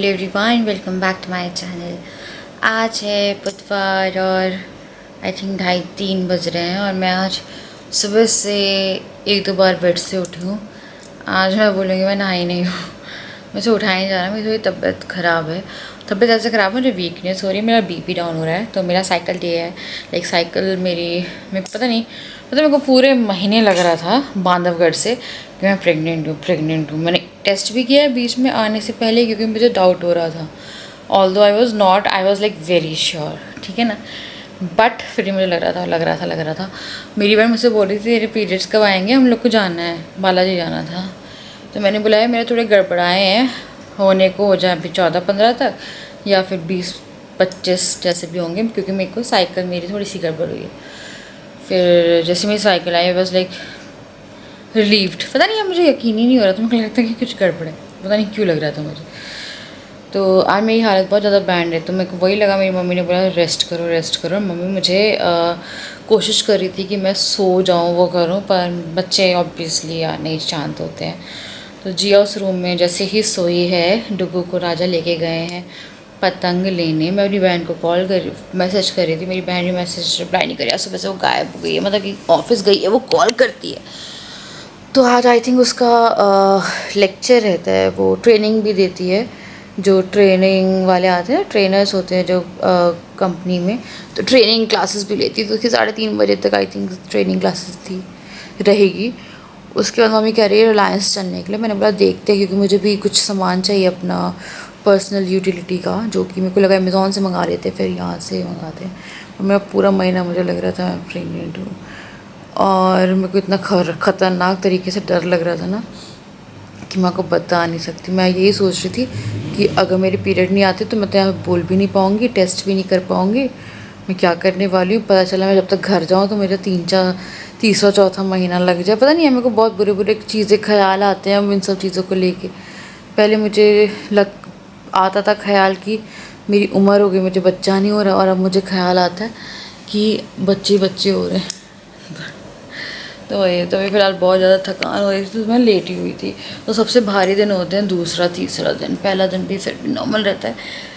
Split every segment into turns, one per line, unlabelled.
Hello everyone, welcome back to my channel. आज है बुधवार और आई थिंक 2:30-3 बज रहे हैं और मैं आज सुबह से एक दो बार बेड से उठी हूँ। आज मैं बोलूँगी मैं नहाई नहीं हूँ। मुझे उठाया नहीं जा रहा, मेरी थोड़ी तबीयत ख़राब है। तबीयत ऐसे ख़राब है, मुझे वीकनेस हो रही है, मेरा बीपी डाउन हो रहा है। तो मेरा साइकिल डे है, लाइक साइकिल मेरे को पता नहीं, मतलब मेरे को पूरे महीने लग रहा था बांधवगढ़ से कि मैं प्रेग्नेंट हूँ। मैंने टेस्ट भी किया है बीच में आने से पहले, क्योंकि मुझे डाउट हो रहा था। Although I was like very sure, ठीक है ना। बट फिर भी मुझे लग रहा था। मेरी बहन मुझसे बोल रही थी तेरे पीरियड्स कब आएंगे, हम लोग को जाना है, बालाजी जाना था। तो मैंने बुलाया, मेरे थोड़े गड़बड़ाए हैं, होने को हो जाए अभी 14-15 तक या फिर 20-25 जैसे भी होंगे, क्योंकि मेरे को साइकिल मेरी थोड़ी सी गड़बड़ हुई है। फिर जैसे मेरी साइकिल आई बस लाइक रिलीव्ड, पता नहीं, मुझे यकीन ही नहीं हो रहा था, मुझे लगता है कि कुछ गड़बड़ है, पता नहीं क्यों लग रहा था मुझे। तो आज मेरी हालत बहुत ज़्यादा बैंड है, तो मेरे को वही लगा, मेरी मम्मी ने बोला रेस्ट करो। मम्मी मुझे कोशिश कर रही थी कि मैं सो जाऊँ, वो करूँ, पर बच्चे ऑब्वियसली नहीं शांत होते हैं। तो जिया उस रूम में जैसे ही सोई है, डुगू को राजा लेके गए हैं पतंग लेने। मैं अपनी बहन को मैसेज कर रही थी, मेरी बहन भी मैसेज रिप्लाई नहीं करी, सुबह से वो गायब हो गई है, मतलब कि ऑफिस गई है, वो कॉल करती है। तो आज आई थिंक उसका लेक्चर रहता है, वो ट्रेनिंग भी देती है, जो ट्रेनिंग वाले आते हैं, ट्रेनर्स होते हैं जो कंपनी में, तो ट्रेनिंग क्लासेस भी लेती है। तो उसकी 3:30 बजे तक आई थिंक ट्रेनिंग क्लासेस थी रहेगी। उसके बाद मम्मी कह रही है रिलायंस चलने के लिए। मैंने बोला देखते हैं, क्योंकि मुझे भी कुछ सामान चाहिए अपना पर्सनल यूटिलिटी का, जो कि मेरे को लगा अमेज़ॉन से मंगा लेते, फिर यहाँ से मंगाते हैं। और मेरा पूरा महीना मुझे लग रहा था मैं प्रेगनेंट हूँ, और मेरे को इतना ख़तरनाक तरीके से डर लग रहा था ना कि मैं आपको बता नहीं सकती। मैं यही सोच रही थी कि अगर मेरे पीरियड नहीं आते तो मैं तो यहाँ बोल भी नहीं पाऊँगी, टेस्ट भी नहीं कर पाऊँगी, मैं क्या करने वाली हूँ। पता चला मैं जब तक घर जाऊँ तो मेरा तीसरा चौथा महीना लग जाए, पता नहीं है। मेरे को बहुत बुरे बुरे चीज़ें ख्याल आते हैं इन सब चीज़ों को लेके। पहले मुझे आता था ख्याल कि मेरी उम्र हो गई, मुझे बच्चा नहीं हो रहा, और अब मुझे ख्याल आता है कि बच्चे हो रहे हैं। तो वही, तो फिलहाल बहुत ज़्यादा थकान हो रही थी, तो मैं लेटी हुई थी। तो सबसे भारी दिन होते हैं दूसरा तीसरा दिन, पहला दिन भी फिर भी नॉर्मल रहता है।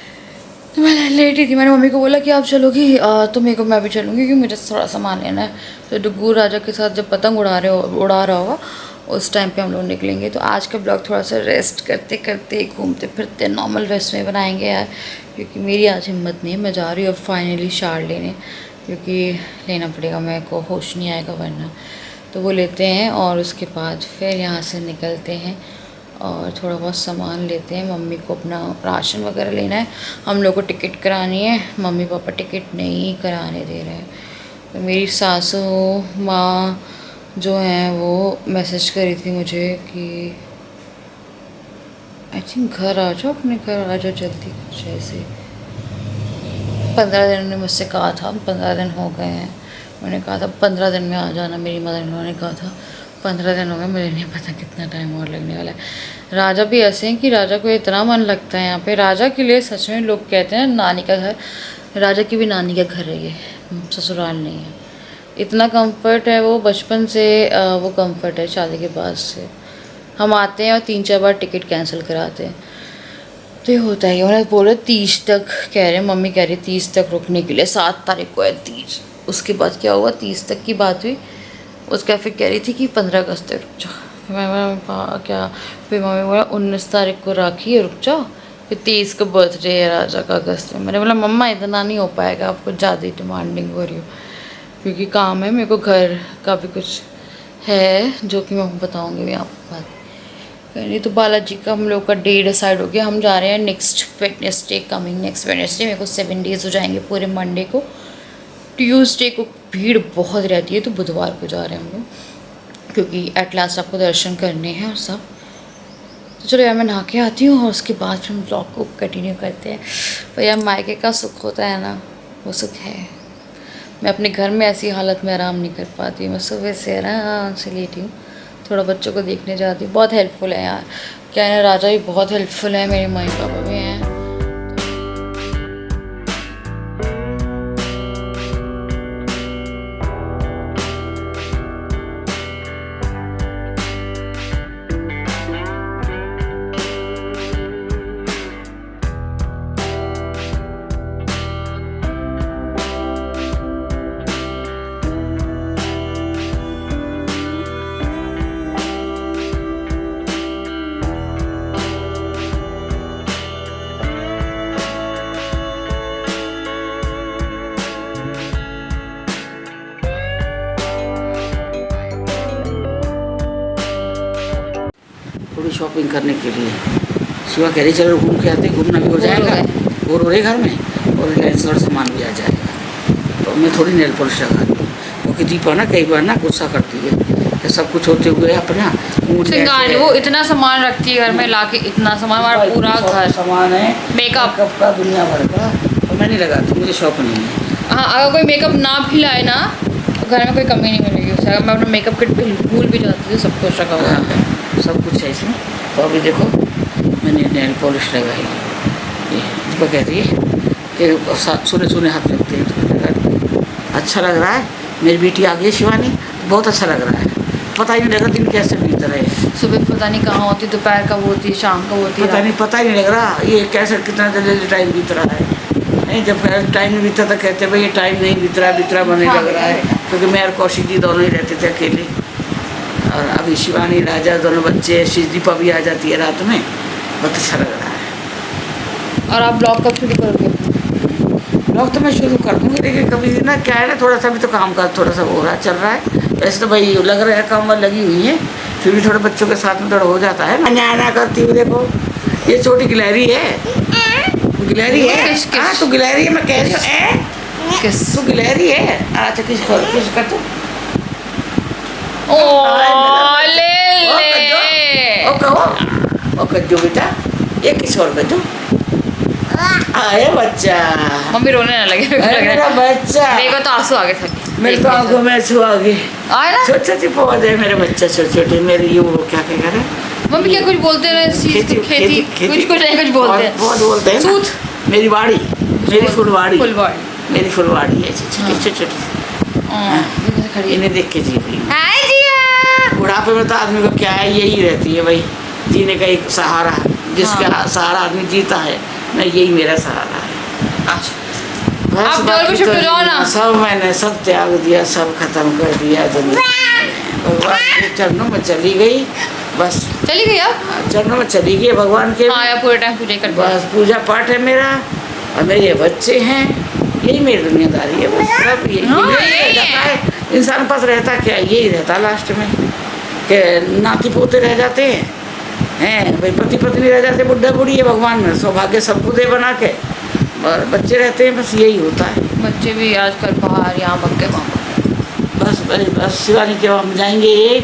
तो मैं लेटी थी, मैंने मम्मी को बोला कि आप चलोगी, तो मेरे को मैं भी चलूँगी, क्योंकि मुझे थोड़ा सामान लेना है। तो डुगू राजा के साथ जब पतंग उड़ा रहा होगा उस टाइम पे हम लोग निकलेंगे। तो आज का ब्लॉग थोड़ा सा रेस्ट करते करते, घूमते फिरते, नॉर्मल वेस्ट में बनाएंगे यार, क्योंकि मेरी आज हिम्मत नहीं है। मैं जा रही हूँ फाइनली शार लेने, क्योंकि लेना पड़ेगा, मेरे को होश नहीं आएगा वरना। तो वो लेते हैं और उसके बाद फिर यहाँ से निकलते हैं और थोड़ा बहुत सामान लेते हैं। मम्मी को अपना राशन वगैरह लेना है, हम लोग को टिकट करानी है, मम्मी पापा टिकट नहीं कराने दे रहे हैं। तो मेरी सासू माँ जो हैं वो मैसेज करी थी मुझे कि आई थिंक घर आ जाओ, अपने घर आ जाओ जल्दी, कुछ ऐसे। 15 दिन ने मुझसे कहा था, 15 दिन हो गए हैं। मैंने कहा था 15 दिन में आ जाना, मेरी मदर इन लॉ ने कहा था। 15 दिन हो गए, मुझे नहीं पता कितना टाइम और लगने वाला है। राजा भी ऐसे हैं कि राजा को इतना मन लगता है यहाँ पे। राजा के लिए सच में लोग कहते हैं नानी का घर, राजा की भी नानी का घर है ये, ससुराल नहीं है। इतना कंफर्ट है वो, बचपन से वो कंफर्ट है शादी के बाद से। हम आते हैं और 3-4 बार टिकट कैंसिल कराते हैं, तो ये होता है। उन्हें बोले 30 तक कह रहे हैं, मम्मी कह रही 30 तक रुकने के लिए, 7 तारीख को है 30। उसके बाद क्या हुआ, 30 तक की बात हुई, उसका फिर कह रही थी कि 15 अगस्त तक रुक जाओ। मैं क्या, फिर मम्मी बोला 19 तारीख को राखी है, रुक जाओ। फिर 23 का बर्थडे है राजा का अगस्त में। मैंने बोला मम्मा इतना नहीं हो पाएगा, आपको ज़्यादा ही डिमांडिंग हो रही हो, क्योंकि काम है, मेरे को घर का भी कुछ है जो कि मैं बताऊँगी भी आपको बात। नहीं तो बालाजी का हम लोग का डे डिसाइड हो गया, हम जा रहे हैं next Wednesday, coming next Wednesday. मेरे को 7 डेज़ हो जाएंगे पूरे। मंडे को, ट्यूसडे को भीड़ बहुत रहती है, तो बुधवार को जा रहे हैं हम लोग, क्योंकि एट लास्ट आपको दर्शन करने हैं और सब। तो चलो यार, मैं नहा के आती हूँ और उसके बाद फिर हम ब्लॉग को कंटिन्यू करते हैं। पर यार मायके का सुख होता है ना, वो सुख है। मैं अपने घर में ऐसी हालत में आराम नहीं कर पाती, मैं सुबह से आराम से लेटी हूँ, थोड़ा बच्चों को देखने जाती हूँ। बहुत हेल्पफुल है यार, क्या है ना, राजा भी बहुत हेल्पफुल है, मेरे मम्मी पापा भी हैं।
थोड़ी शॉपिंग करने के लिए। शिवा कह रही चलो घूम के आते, घूमना भी हो जाएगा, बोर हो रहे घर में, और रिलायंस और सामान भी आ जाएगा। तो मैं थोड़ी नेल पॉलिश लगा दी, क्योंकि दीपा ना कई बार ना गुस्सा करती है कि सब कुछ होते हुए अपना
सिंगार, वो इतना सामान रखती है घर में, लाके इतना सामान, हमारा पूरा घर
सामान है,
मेकअप
का दुनिया भर का। तो मैं नहीं लगाती, मुझे शौक नहीं है।
हाँ, अगर कोई मेकअप ना भी लाए ना तो घर में कोई कमी नहीं मिलेगी उसे। अगर मैं अपना मेकअप किट भूल भी जाती थी, सब कुछ रखा हुआ है,
सब कुछ है इसमें। तो अभी देखो मैंने नेल पॉलिश लगाई, ये इसको कहती है कि सुने सुने हाथ लगते हैं, तो लगा दी। अच्छा लग रहा है। मेरी बेटी आ गई शिवानी, बहुत अच्छा लग रहा है। पता ही नहीं लगा दिन कैसे बीत रहे हैं।
सुबह पता नहीं कहाँ होती, दोपहर कब होती है, शाम कब होती है,
पता ही नहीं लग रहा ये कैसे कितना जल्दी टाइम बीत रहा है। नहीं, जब टाइम नहीं बीता था कहते भाई ये टाइम नहीं बीत रहा बने लग रहा है, क्योंकि मैं और कौशिक जी दोनों ही रहते थे अकेले। और अभी शिवानी राजा दोनों बच्चे, दीपा भी आ जाती है रात में, बहुत अच्छा लग रहा है।
और आप ब्लॉग कब शुरू करोगे?
ब्लॉग तो मैं शुरू कर दूँगी, लेकिन कभी ना क्या है ना, थोड़ा सा भी तो काम का थोड़ा सा हो रहा चल रहा है। वैसे तो भाई लग रहा है काम वाल लगी हुई है, फिर भी थोड़े बच्चों के साथ में थोड़ा हो जाता है। मैं आना करती हूँ, देखो ये छोटी गिलहरी है, गिलहरी है। हाँ तो गिलहरी है, मैं कह रही हूँ किस तो गिलहरी है। अच्छा किस कर तू ओ कद्दू बेटा, ये किस और कद्दू आए बच्चा।
मम्मी रोने ना लगे,
मेरा बच्चा,
मेरे को तो आंसू आ गए थे,
मेरे तो आंखों में आंसू आ गए। छोटे छोटे पौधे मेरे बच्चे, छोटे छोटे मेरे, ये वो क्या कह रहे हैं
मम्मी, क्या कुछ बोलते हैं खेती कुछ नहीं, कुछ बोलते हैं,
बहुत बोलते हैं। सूत मेरी बाड़ी, मेरी फुलवाड़ी मेरी फुलवाड़ी है छोटी छोटी, इन्हें देख के जी रही। बुढ़ापे में तो आदमी को क्या है, यही रहती है भाई, जीने का एक सहारा, जिसका सहारा आदमी जीता है ना, यही मेरा सहारा है। सब मैंने सब त्याग दिया, सब खत्म कर दिया दुनिया, भगवान के चरणों में चली गई, बस
चली गई। अब
चरणों में चली गई भगवान के।
हाँ, पूरे टाइम पूजा कर,
बस पूजा पाठ है मेरा, और मेरे बच्चे हैं, यही मेरी दुनियादारी है। बस सब यही रह जाता है इंसान के पास, रहता क्या यही रहता लास्ट में, कि नाती पोते रह जाते हैं भाई, पति पत्नी रह जाते, बुढ़ा बुढ़ी है, भगवान ने सौभाग्य सबको दे बना के, और बच्चे रहते हैं, बस यही होता है।
बच्चे भी आजकल बाहर यहाँ भक्के वहाँ,
बस शिवानी के हम जाएंगे 1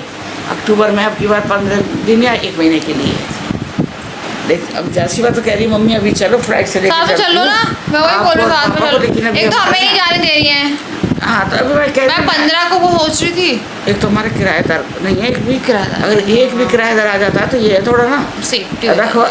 अक्टूबर में, अब की बार 15 दिन या 1 महीने के लिए। देख अब जासिबा तो कह रही मम्मी अभी चलो फ्लाइट से लेकर
चलो ना, मैं वही बोल रही हूँ साथ में चलो। एक तो हमें ही जाने दे रही हैं।
हाँ तो अभी मैं
15 को वो सोच रही थी।
एक तो हमारे किराएदार नहीं है, एक भी किराएदार, अगर एक भी किराएदार आ जाता है तो ये थोड़ा ना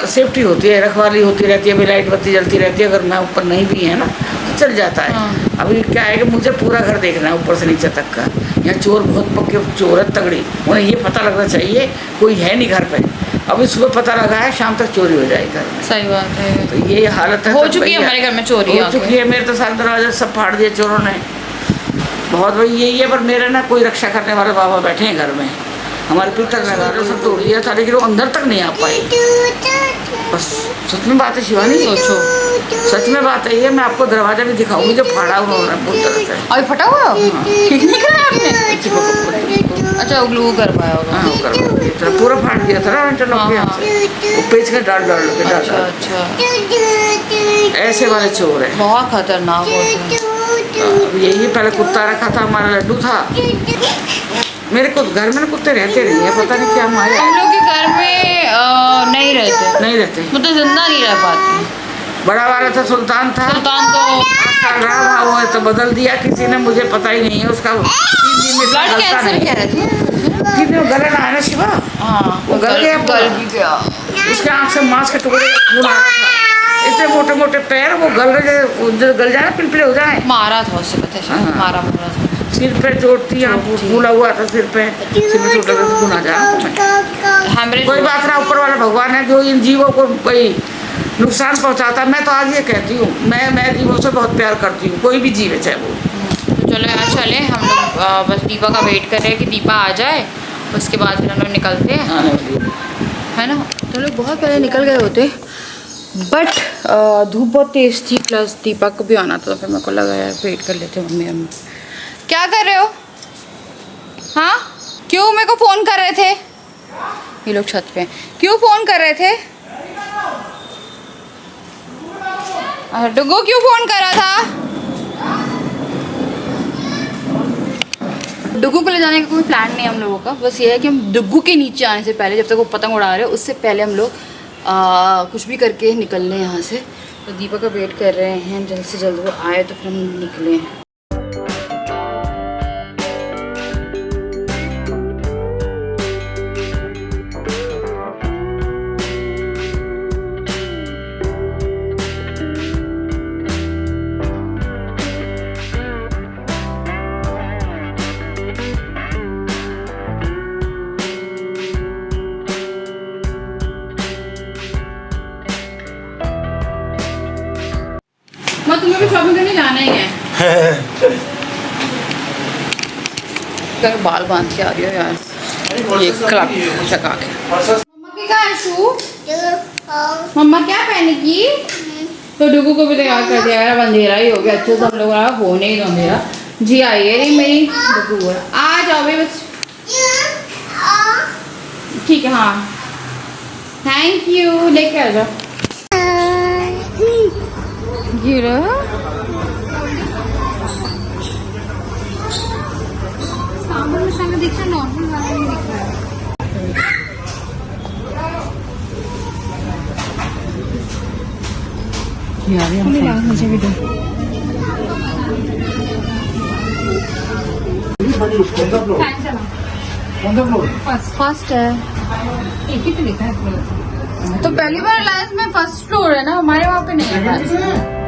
सेफ्टी होती है, रखवाली होती रहती है, अभी लाइट बत्ती जलती रहती है, अगर मैं ऊपर नहीं भी है ना तो चल जाता है। अभी क्या है कि मुझे पूरा घर देखना है ऊपर से नीचे तक का, यहाँ चोर बहुत पक्के चोर है तगड़ी, उन्हें ये पता लगना चाहिए कोई है नहीं घर पे। अभी सुबह पता लगा है, शाम तक चोरी हो जाएगी घर में।
सही बात है,
तो ये हालत है,
हो चुकी है हमारे घर में चोरी,
हो चुकी है। मेरे तो सारे दरवाजे सब फाड़ दिए चोरों ने, बहुत भाई यही है। पर मेरे ना कोई रक्षा करने वाले बाबा बैठे हैं घर में, हमारे पितर ने सब तोड़ दिया था, लेकिन वो अंदर तक नहीं आ पाए। बस सच में बात है शिवानी, सोचो सच में बात है ये, मैं आपको दरवाजा भी दिखाऊंगी जो फाड़ा उन्होंने पूरी तरह से।
अभी फटा हुआ ठीक नहीं करा आपने? अच्छा ग्लू कर पाया होगा।
हाँ कर पूरा फाड़ दिया था ना इंटरलॉक के यहाँ से, वो पेच के डाल के
अच्छा
ऐसे वाले चोर है,
बहुत खतरनाक होते हैं।
यही पहले कुत्ता रखा था हमारा, लड्डू था। मेरे को घर में कुत्ते रहते नहीं है, पता नहीं क्या माया।
हम लोग के घर में नहीं रहते, मतलब जिंदा नहीं रह पाते।
बड़ा वाला था सुल्तान था,
सुल्तान तो
रहा हुआ तो बदल दिया किसी ने, मुझे पता ही नहीं है उसका। 3 दिन में
ब्लड कैंसर कह रहे थे,
3 दिन गला ना है ना शिवा।
हाँ
वो गल गया, उसके आँख से मांस के टुकड़े खून आ रहा था, इतने मोटे मोटे पैर, वो गल जाए पिलपिले हो जाए।
मारा था उससे, पता है मारा था,
सिर पे चोट थी, यहाँ फूला हुआ था सिर पे चोट लगे तो खून आ जाए। कोई बात ना, ऊपर वाला भगवान है जो इन जीवों को कोई नुकसान पहुंचाता। मैं तो आज ये कहती हूँ, मैं जीवों से बहुत प्यार करती हूँ, कोई भी जीव है चाहे वो।
तो चलो यार चले हम लोग, बस दीपा का वेट कर रहे हैं कि दीपा आ जाए, उसके बाद फिर हम लोग निकलते हैं, है ना। तो लोग बहुत पहले निकल गए होते, बट धूप बहुत तेज़ थी, प्लस दीपा को भी आना था, तो फिर मेरे को लगा यार वेट कर लेते मम्मी। हम क्या कर रहे हो? हाँ क्यों मेरे को फ़ोन कर रहे थे? ये लोग छत पे हैं। क्यों फ़ोन कर रहे थे? डुगू क्यों फ़ोन कर रहा था? डुगू को ले जाने का कोई प्लान नहीं है हम लोगों का। बस ये है कि हम डुगू के नीचे आने से पहले, जब तक वो पतंग उड़ा रहे हो उससे पहले हम लोग कुछ भी करके निकल लें यहाँ से। तो दीपक का वेट कर रहे हैं, जल्द से जल्द वो आए तो फिर हम निकलें। मैं तुम्हें भी शॉपिंग करने जाना ही है। बाल बांध के आ रही हो यार, ये क्लब चका के। मम्मा की कहाँ है शू? मम्मा क्या पहनेगी? तो डुगू को भी तैयार कर दिया यार। अब अंधेरा ही हो गया, अच्छे से हम लोग होने ही तो अंधेरा। जी आइए रे मेरी डुगू, आ जाओ भाई बस। ठीक है हाँ, थैंक यू, लेके आ जाओ। गिरा सामने दिख रहा, नॉर्मल वाला नहीं दिख रहा है। मुझे भी दो। फर्स्ट है, एक ही तो लिखा है फ्लोर। तो पहली बार रिलायंस में फर्स्ट फ्लोर है ना, हमारे वहाँ पे नहीं है।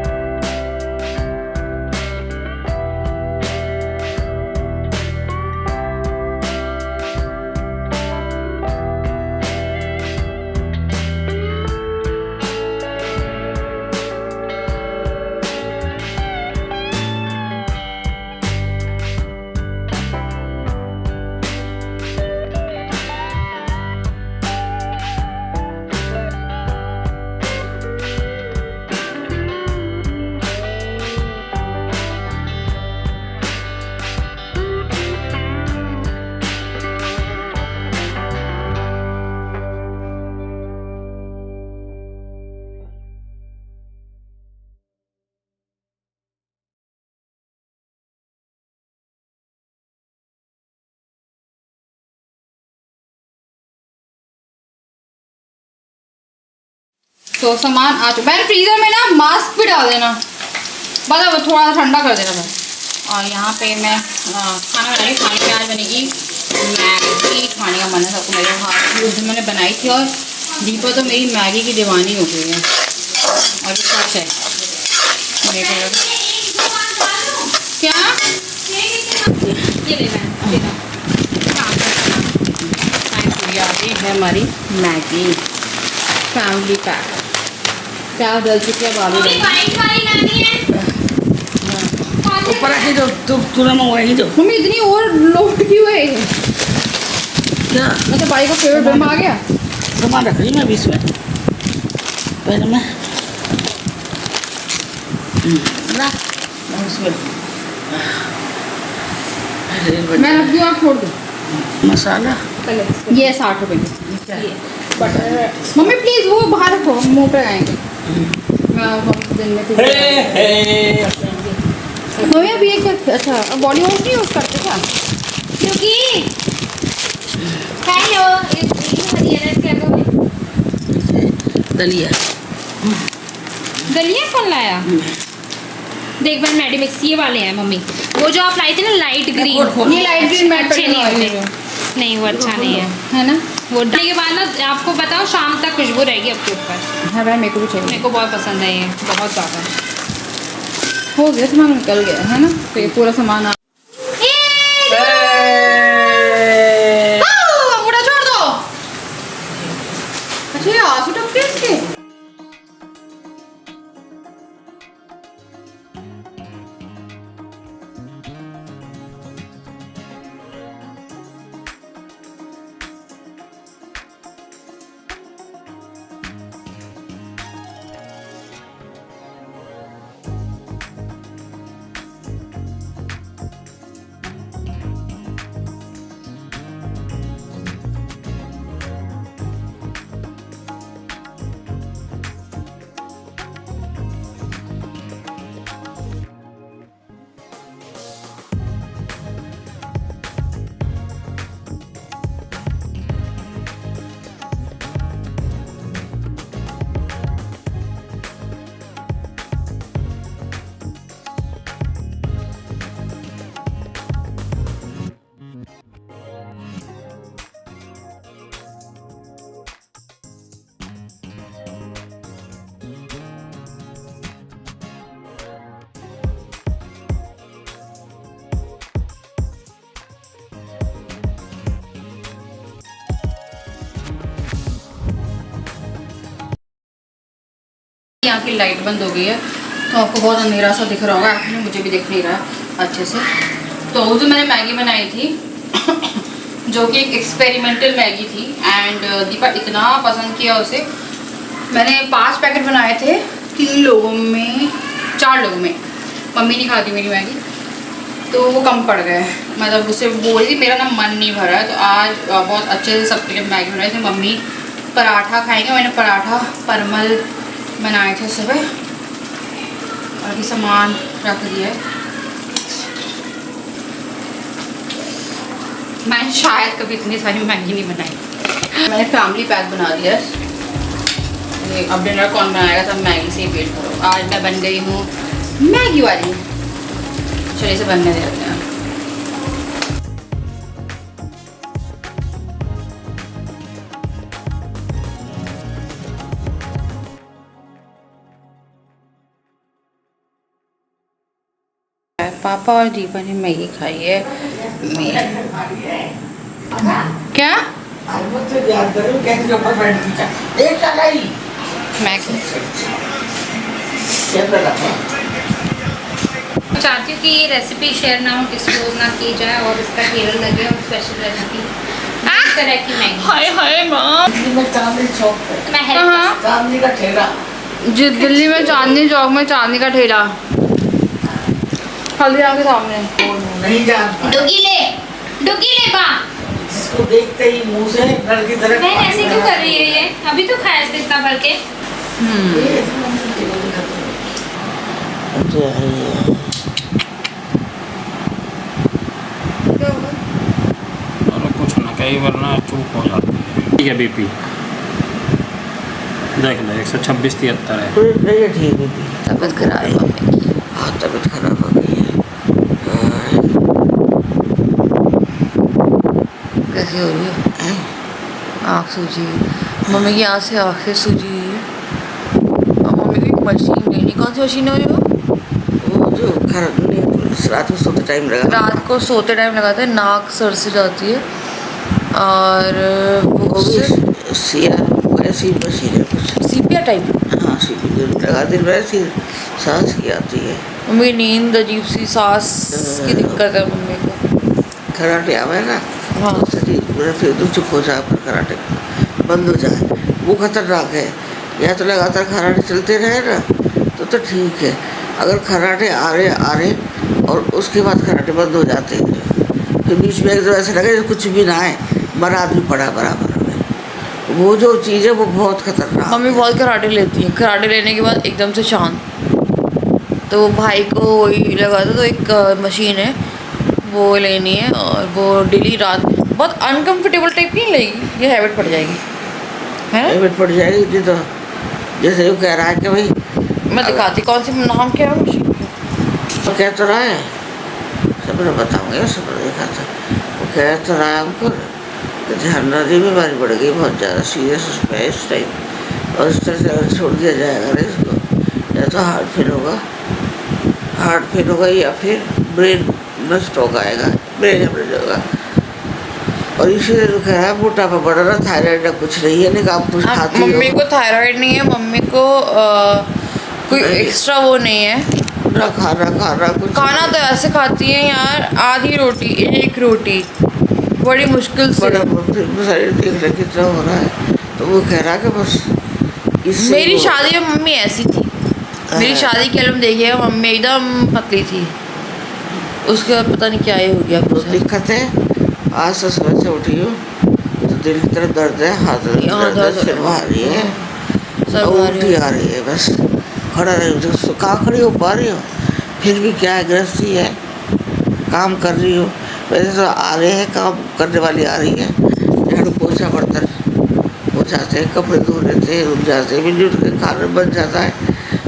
तो सामान आ चुका है। फ्रीजर में ना मास्क भी डाल देना, मतलब थोड़ा सा ठंडा कर देना बस। और यहाँ पे मैं खाना बना रही हूँ। खाने में आज बनेगी मैगी। खाने का मन है सबको, मेरे हाथ की उस दिन मैंने बनाई थी और दीपा तो मेरी मैगी की दीवानी हो गई है। और ये सच है मेरे क्या ये लेना है हमारी मैगी फैमिली पैक। क्या जल चुकी है बालू
ऊपर रखी दो, तुरंत मंगवाएगी तो।
मम्मी इतनी और लोड क्यों है?
क्या
मतलब भाई का फेवरेट ड्रामा आ गया।
सामान रख रही मैं भी इसमें। पहले मैं ना उसमें
मैं रख दूँ, आप छोड़ दो।
मसाला
ये 60 रुपये की बटर। मम्मी प्लीज़ वो बाहर रखो, मुँह पे आएंगे। मैं दिन में मम्मी अब ये क्या? अच्छा अब बॉडी वॉश नहीं यूज़ करते क्या? क्योंकि
दलिया
दलिया कौन लाया? देख मैं मेडिमिक्स ये वाले हैं मम्मी, वो जो आप लाई थी ना लाइट ग्रीन,
ये लाइट ग्रीन मैट
अच्छे नहीं होते। नहीं वो अच्छा नहीं है
ना।
वो डालने के बाद ना आपको बताओ शाम तक खुशबू रहेगी आपके ऊपर।
हाँ भाई मेरे को भी चाहिए,
मेरे को बहुत पसंद है ये, बहुत ज़्यादा।
हो गया सामान निकल गया है ना, तो ये पूरा सामान पूरा छोड़ दो। अच्छा ये आंसू टपके इसके। यहाँ की लाइट बंद हो गई है तो आपको बहुत अंधेरा सा दिख रहा होगा, एक्चुअली मुझे भी दिख नहीं रहा है अच्छे से। तो उस दिन मैंने मैगी बनाई थी जो कि एक एक्सपेरिमेंटल मैगी थी एंड दीपा इतना पसंद किया उसे। मैंने 5 पैकेट बनाए थे 4 लोगों में। मम्मी नहीं खाती मेरी मैगी तो वो कम पड़ गए, मतलब उससे बोल दी मेरा ना मन नहीं भरा है। तो आज बहुत अच्छे से सबके लिए मैगी बनाई थी। मम्मी पराठा खाएंगे, मैंने पराठा परमल बनाए थे सुबह और भी सामान रख दिया है। मैंने शायद कभी इतनी सारी मैगी नहीं बनाई। मैंने फैमिली पैक बना दिया है। अब डिनर कौन बनाएगा, सब मैगी से ही पेट करो। आज मैं बन गई हूँ मैगी वाली। चलिए इसे बनने देते हैं। पापा और दीपा ने मैगी खाई है। क्या मैगी चाहती हूँ कि ये रेसिपी शेयर ना हो, डिस्क्लोज ना की जाए और इसका ठेला लगे और स्पेशल रेसिपी इस तरह की मैगी। हाय माँ,
चांदनी का ठेला,
दिल्ली में चांदनी चौक में चांदनी का ठेला हल्दीराम के सामने।
नहीं जानता,
डुगी ले बा।
जिसको देखते ही मुंह से डर की तरह।
बहन ऐसे क्यों कर रही है ये? अभी तो खाया इसने इतना भर के।
कुछ ना कई वरना चूक हो जाती है। ठीक है बीपी देख लो 126/73 है।
ठीक है,
तबीयत खराब है मम्मी की।
हाँ तबीयत खराब हो गई है।
कैसी हो रही है? आँख सूजी, मम्मी की आँख से आँखें सूजी हुई है। और मम्मी की एक मशीन लेनी, कौन सी मशीन है
वो जो खराब रात में सोते टाइम लगा,
रात को सोते टाइम लगाते हैं, नाक सर से जाती है और वो
भी सिया ऐसी मशीन है कुछ
सीपिया टाइप।
हाँ सीपी जो लगा दिन वैसी सांस की आती है।
मम्मी नींद अजीब सी, सांस की दिक्कत है मम्मी को।
कराटे आवे ना,
हाँ
तो शरीर मेरा फिर तो चुप हो जाए, पर कराटे बंद हो जाए वो खतरनाक है। या तो लगातार कराटे चलते रहे ना तो ठीक है। अगर कराटे आ रहे और उसके बाद कराटे बंद हो जाते हैं, फिर बीच में एकदम ऐसा लगे कुछ भी ना है, मरा आदमी पड़ा बराबर में, वो जो चीज़ है वो बहुत खतरनाक।
मम्मी बहुत कराटे लेती है, कराटे लेने के बाद एकदम से शांत। तो वो भाई को वही लगा था, तो एक मशीन है वो लेनी है और वो डेली रात बहुत अनकंफर्टेबल टाइप की नहीं लगेगी, ये हैबिट पड़ जाएगी है ना?
हैबिट पड़ जाएगी जी। तो जैसे वो कह रहा है कि भाई
मैं दिखाती कौन सी नाम क्या है मशीन
तो कह तो रहा है, सब मैं बताऊँगा, सब देखा था। वो कह तो रहा है हमको कि ध्यान नदी बीमारी बढ़ गई बहुत ज़्यादा सीरियस उसमें इस टाइम, और इस तरह से अगर छोड़ दिया जाएगा ना इसको, या तो हार्ट फेल होगा या फिर ब्रेन में स्ट्रोक आएगा, ब्रेन हेमरेज होगा। और इसीलिए तो कह रहा है मोटापा बढ़ रहा, थायराइड कुछ नहीं है, नहीं आप कुछ खाती हो।
मम्मी को थायराइड नहीं है, मम्मी को कोई एक्स्ट्रा वो नहीं है
ना खाना कुछ
खाना तो ऐसे खाती है यार, आधी रोटी, एक रोटी बड़ी मुश्किल से।
शरीर देख रहे कितना हो रहा है, तो वो कह रहा कि बस
मेरी शादी में मम्मी ऐसी थी, मेरी शादी के एल्बम देखिएगा, मम्मी एकदम पतली थी, उसके बाद पता नहीं क्या ही हो गया कुछ
दिक्कत है। आज से सुबह से उठी हो तो दिल की तरफ दर्द है, हाथ दर्द, सिर भारी है, उल्टी आ रही है, बस खड़ा रही हो, कहाँ खड़ी हो पा रही हो, फिर भी क्या है गृहस्थी है, काम कर रही हो। वैसे तो आ रहे हैं, काम करने वाली आ रही है, झाड़ू पोछा बर्तन पोछाते हैं, कपड़े धो लेते हैं, रुक जाते हैं, मिनट के खाना बन जाता है,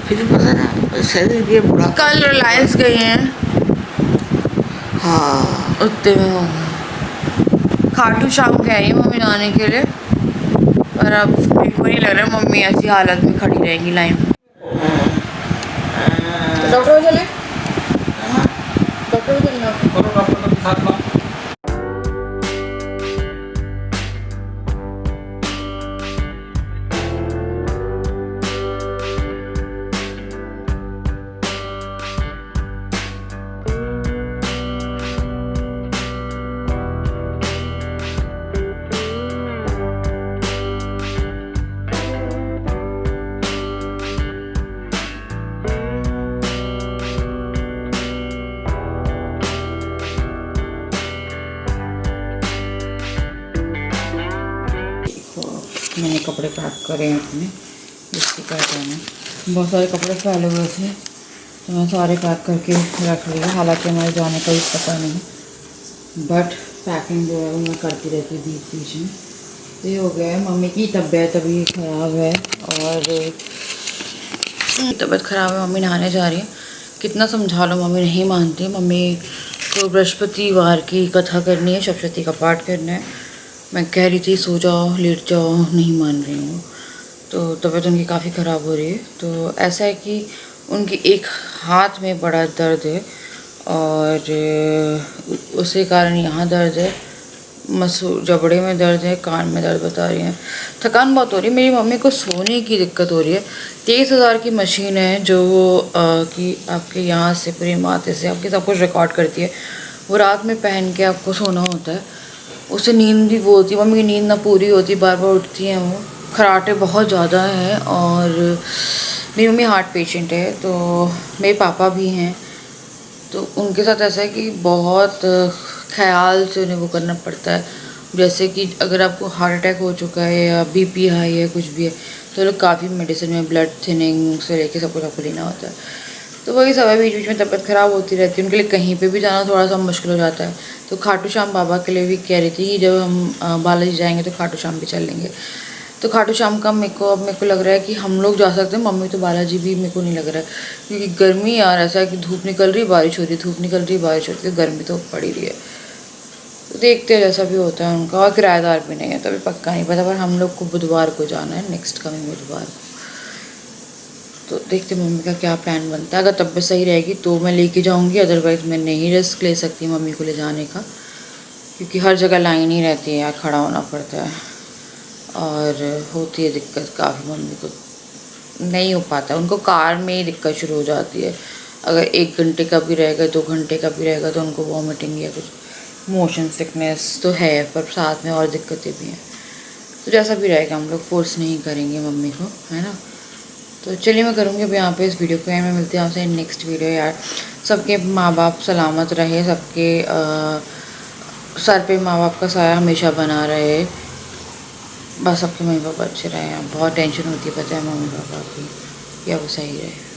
फिर पता ना शरीर भी बुरा।
कल रिलायंस गए हैं,
हाँ
उतने में हो खाटू शाम गए हैं मम्मी नहाने के लिए, पर अब मेरे को नहीं लग रहा मम्मी ऐसी हालत में खड़ी रहेंगी लाइन में। डॉक्टर चले, डॉक्टर चलना। मैंने कपड़े पैक करे हैं अपने, इसकी क्या कहना है। बहुत सारे कपड़े फैले हुए थे तो मैं सारे पैक करके रख लिया। हालांकि हमारे जाने का भी पता नहीं, बट पैकिंग जो है वो मैं करती रहती हूँ बीच बीच में। तो ये हो गया है। मम्मी की तबीयत अभी ख़राब है और तबीयत ख़राब है, मम्मी नहाने जा रही है। कितना समझा लो मम्मी नहीं मानती। मम्मी को बृहस्पतिवार की कथा करनी है, सप्तशती का पाठ करना है। मैं कह रही थी सो जाओ लेट जाओ, नहीं मान रही हूँ। तो तबीयत उनकी काफ़ी ख़राब हो रही है। तो ऐसा है कि उनकी एक हाथ में बड़ा दर्द है और उसी कारण यहाँ दर्द है, जबड़े में दर्द है, कान में दर्द बता रही हैं। थकान बहुत हो रही है। मेरी मम्मी को सोने की दिक्कत हो रही है। 23,000 की मशीन है जो कि आपके यहाँ से पूरे माथे से आपके सब कुछ रिकॉर्ड करती है। वो रात में पहन के आपको सोना होता है, उससे नींद भी वो होती है। मम्मी की नींद ना पूरी होती, बार बार उठती हैं वो। खराटे बहुत ज़्यादा हैं और मेरी मम्मी हार्ट पेशेंट है, तो मेरे पापा भी हैं। तो उनके साथ ऐसा है कि बहुत ख्याल से उन्हें वो करना पड़ता है। जैसे कि अगर आपको हार्ट अटैक हो चुका है या बीपी हाई है, कुछ भी है, तो लोग काफ़ी मेडिसिन में ब्लड थिनिंग से लेके सब कुछ आपको लेना होता है। तो वही सब है, बीच बीच में तबीयत ख़राब होती रहती है। उनके लिए कहीं पे भी जाना थोड़ा सा मुश्किल हो जाता है। तो खाटू श्याम बाबा के लिए भी कह रही थी कि जब हम बालाजी जाएंगे तो खाटू श्याम भी चल लेंगे। तो खाटू श्याम का मेरे को लग रहा है कि हम लोग जा सकते हैं। मम्मी तो बालाजी भी मेरे को नहीं लग रहा है, क्योंकि गर्मी यार ऐसा है कि धूप निकल रही बारिश हो रही, धूप निकल रही बारिश हो रही है, गर्मी तो पड़ ही रही है। तो देखते हैं जैसा भी होता है उनका। और किराएदार भी नहीं है तो अभी पक्का नहीं पता, पर हम लोग को बुधवार को जाना है, नेक्स्ट कमिंग बुधवार को। तो देखते मम्मी का क्या प्लान बनता है। अगर तबीयत सही रहेगी तो मैं लेके जाऊंगी, अदरवाइज़ मैं नहीं रिस्क ले सकती मम्मी को ले जाने का, क्योंकि हर जगह लाइन ही रहती है यार, खड़ा होना पड़ता है और होती है दिक्कत काफ़ी। मम्मी को नहीं हो पाता, उनको कार में ही दिक्कत शुरू हो जाती है। अगर 1 घंटे का भी रहेगा, 2 घंटे का भी रहेगा, तो उनको वॉमिटिंग या कुछ मोशन सिकनेस तो है, पर साथ में और दिक्कतें भी हैं। तो जैसा भी रहेगा हम लोग फोर्स नहीं करेंगे मम्मी को, है ना। तो चलिए मैं करूँगी अब यहाँ पे इस वीडियो को, मैं मिलती हूँ आपसे नेक्स्ट वीडियो। यार सबके माँ बाप सलामत रहे, सबके सर पे माँ बाप का साया हमेशा बना रहे, बस सबके मम्मी पापा अच्छे रहे। बहुत टेंशन होती है पता है मम्मी पापा की, या वो सही रहे।